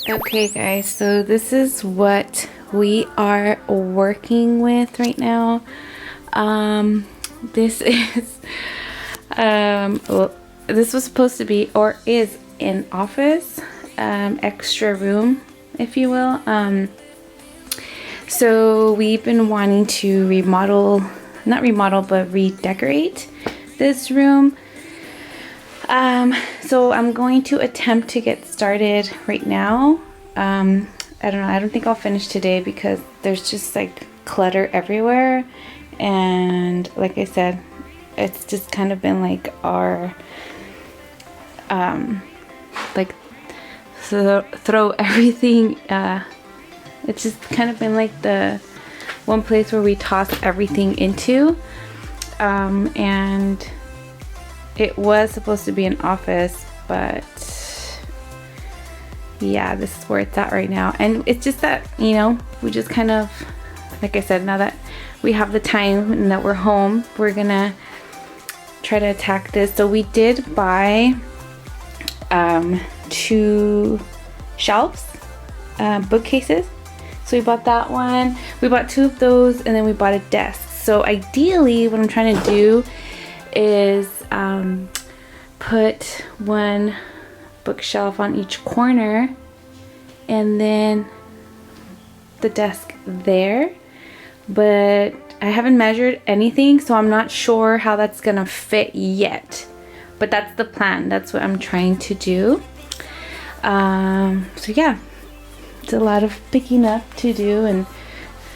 Okay guys, so this is what we are working with right now. This is well, this was supposed to be, or is, an office, extra room, if you will. So we've been wanting to remodel, not remodel, but redecorate this room. So I'm going to attempt to get started right now. I don't know, I don't think I'll finish today because there's just like clutter everywhere, and like I said, it's just kind of been like our like throw everything, it's just kind of been like the one place where we toss everything into, and it was supposed to be an office, but yeah, this is where it's at right now. And it's just that, you know, we just kind of, like I said, now that we have the time and that we're home, we're gonna try to attack this. So we did buy 2 shelves, bookcases. So we bought that one, we bought 2 of those, and then we bought a desk. So ideally what I'm trying to do is put one bookshelf on each corner and then the desk there, but I haven't measured anything, so I'm not sure how that's gonna fit yet, but that's the plan. That's what I'm trying to do. So yeah, it's a lot of picking up to do,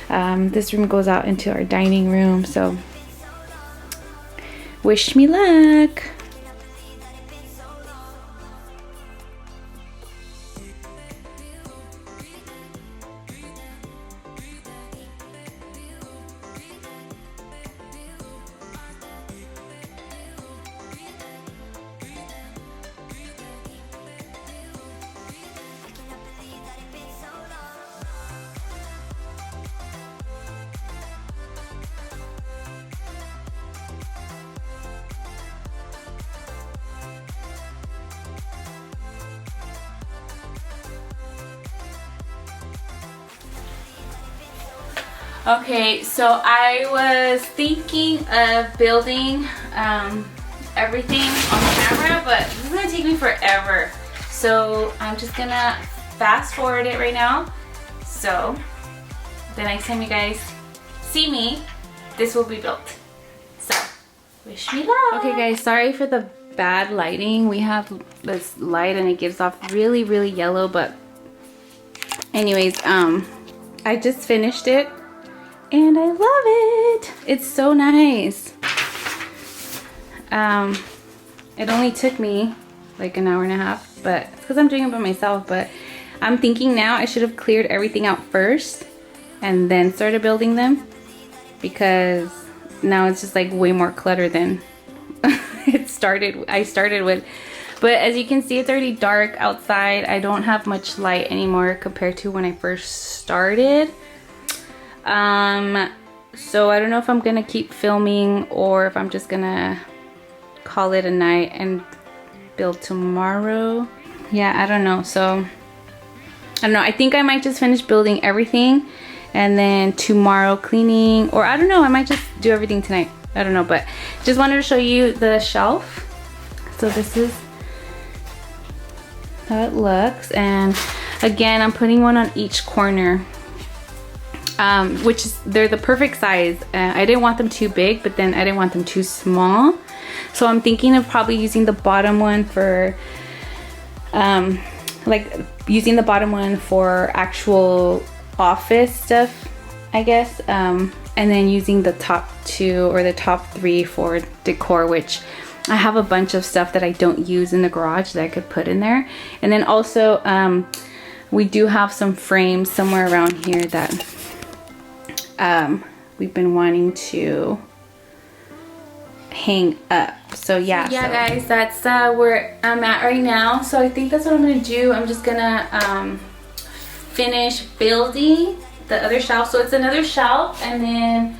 and this room goes out into our dining room, so wish me luck. Okay, so I was thinking of building everything on camera, but this is gonna take me forever. So I'm just gonna fast forward it right now. So the next time you guys see me, this will be built. So wish me luck. Okay guys, sorry for the bad lighting. We have this light and it gives off really, really yellow, but anyways, I just finished it. And I love it. It's so nice. It only took me like an hour and a half, but it's because I'm doing it by myself. But I'm thinking now I should have cleared everything out first and then started building them, because now it's just like way more clutter than I started with. But as you can see, it's already dark outside. I don't have much light anymore compared to when I first started. So I don't know if I'm gonna keep filming or if I'm just gonna call it a night and build tomorrow. Yeah, I don't know. So I don't know, I think I might just finish building everything and then tomorrow cleaning, or I don't know, I might just do everything tonight. I don't know, but just wanted to show you the shelf. So this is how it looks, and again, I'm putting one on each corner. Which is, they're the perfect size. I didn't want them too big, but then I didn't want them too small. So I'm thinking of probably using the bottom one for, like using the bottom one for actual office stuff, I guess. And then using the top 2 or the top 3 for decor, which I have a bunch of stuff that I don't use in the garage that I could put in there. And then also, we do have some frames somewhere around here that we've been wanting to hang up. So yeah, guys, that's where I'm at right now. So I think that's what I'm gonna do. I'm just gonna finish building the other shelf. So it's another shelf, and then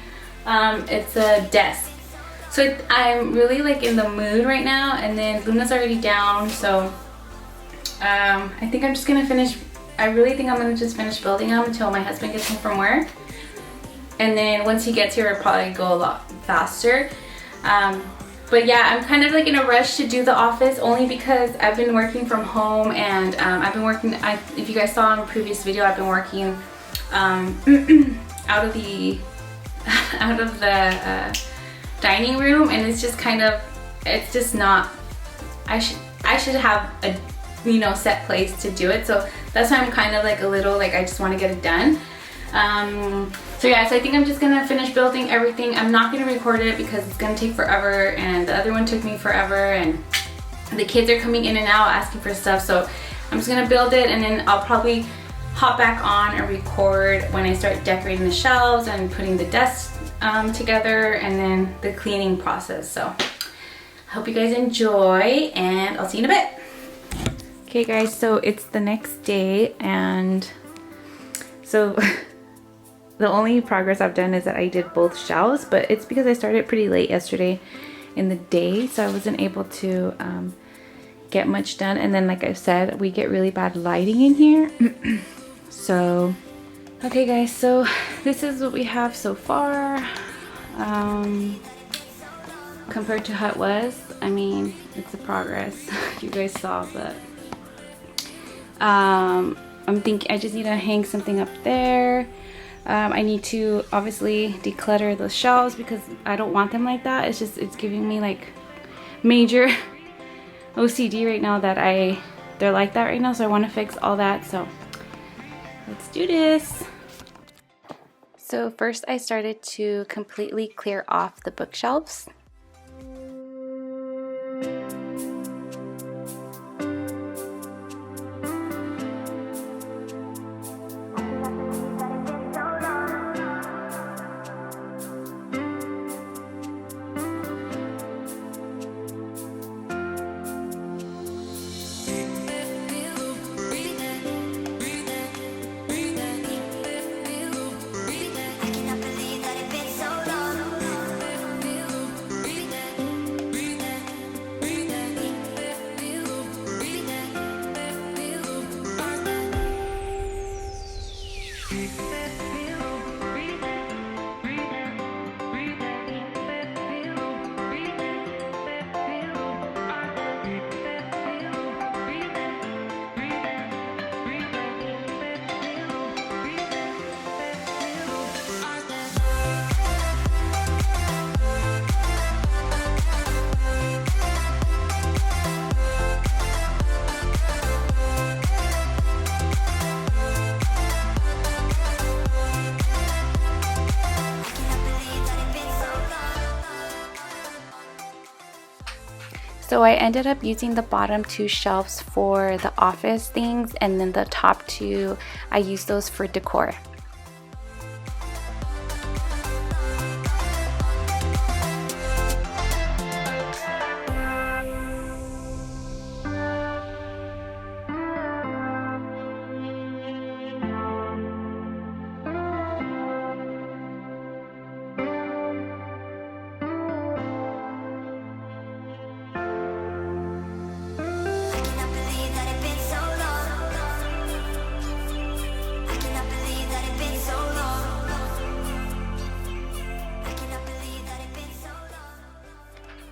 it's a desk. So I'm really like in the mood right now, and then Luna's already down, so I think I'm just gonna finish I really think I'm gonna just finish building them until my husband gets home from work. And then once he gets here, it'll probably go a lot faster. But yeah, I'm kind of like in a rush to do the office only because I've been working from home, and I've been working, if you guys saw in a previous video, I've been working out of the dining room, and it's just kind of, it's just not, I should have a, you know, set place to do it. So that's why I'm kind of like a little like, I just want to get it done. So yeah, so I think I'm just gonna finish building everything. I'm not gonna record it because it's gonna take forever, and the other one took me forever, and the kids are coming in and out asking for stuff. So I'm just gonna build it, and then I'll probably hop back on and record when I start decorating the shelves and putting the desk together, and then the cleaning process. So I hope you guys enjoy, and I'll see you in a bit. Okay guys, so it's the next day, and so the only progress I've done is that I did both shelves, but it's because I started pretty late yesterday in the day, so I wasn't able to get much done. And then like I said, we get really bad lighting in here. So okay guys, so this is what we have so far. Compared to how it was, I mean, it's a progress. You guys saw, but I'm thinking I just need to hang something up there. I need to obviously declutter the shelves because I don't want them like that. It's giving me like major OCD right now that they're like that right now. So I want to fix all that. So let's do this. So first I started to completely clear off the bookshelves. So I ended up using the bottom two shelves for the office things, and then the top two, I used those for decor.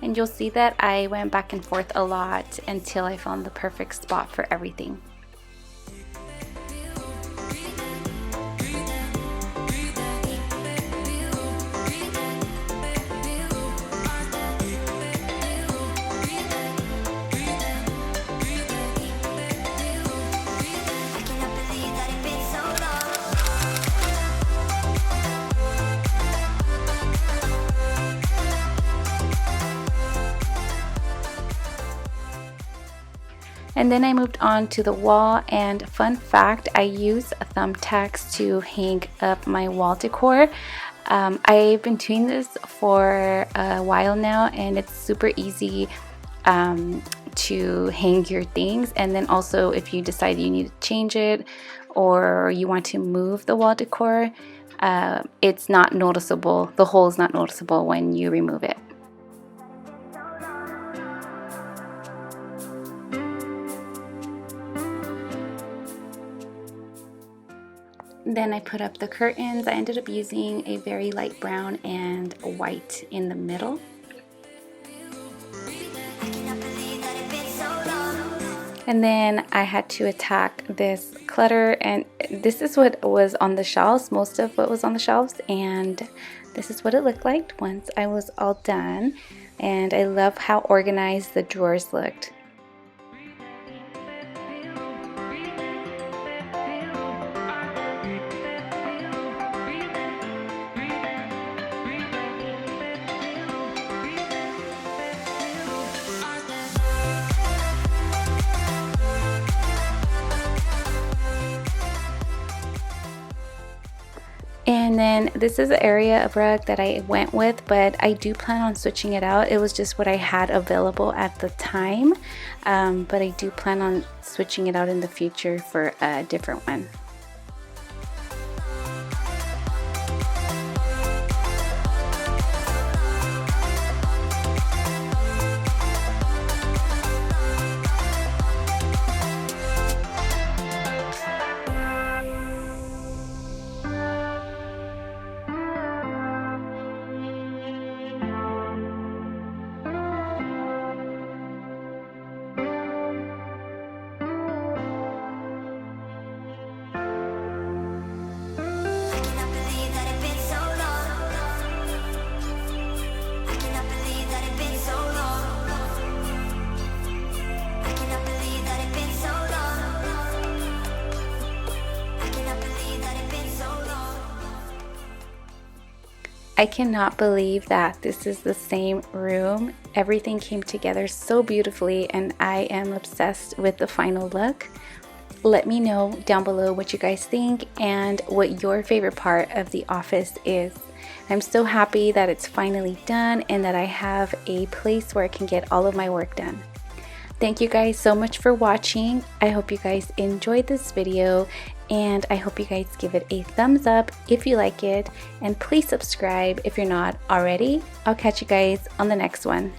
And you'll see that I went back and forth a lot until I found the perfect spot for everything. And then I moved on to the wall, and fun fact, I use thumbtacks to hang up my wall decor. I've been doing this for a while now, and it's super easy to hang your things. And then also if you decide you need to change it or you want to move the wall decor, it's not noticeable, the hole is not noticeable when you remove it. Then I put up the curtains. I ended up using a very light brown and white in the middle. And then I had to attack this clutter, and this is what was on the shelves, most of what was on the shelves, and this is what it looked like once I was all done. And I love how organized the drawers looked. And then this is the area of rug that I went with, but I do plan on switching it out. It was just what I had available at the time, but I do plan on switching it out in the future for a different one. I cannot believe that this is the same room. Everything came together so beautifully, and I am obsessed with the final look. Let me know down below what you guys think and what your favorite part of the office is. I'm so happy that it's finally done and that I have a place where I can get all of my work done. Thank you guys so much for watching. I hope you guys enjoyed this video, and I hope you guys give it a thumbs up if you like it, and please subscribe if you're not already. I'll catch you guys on the next one.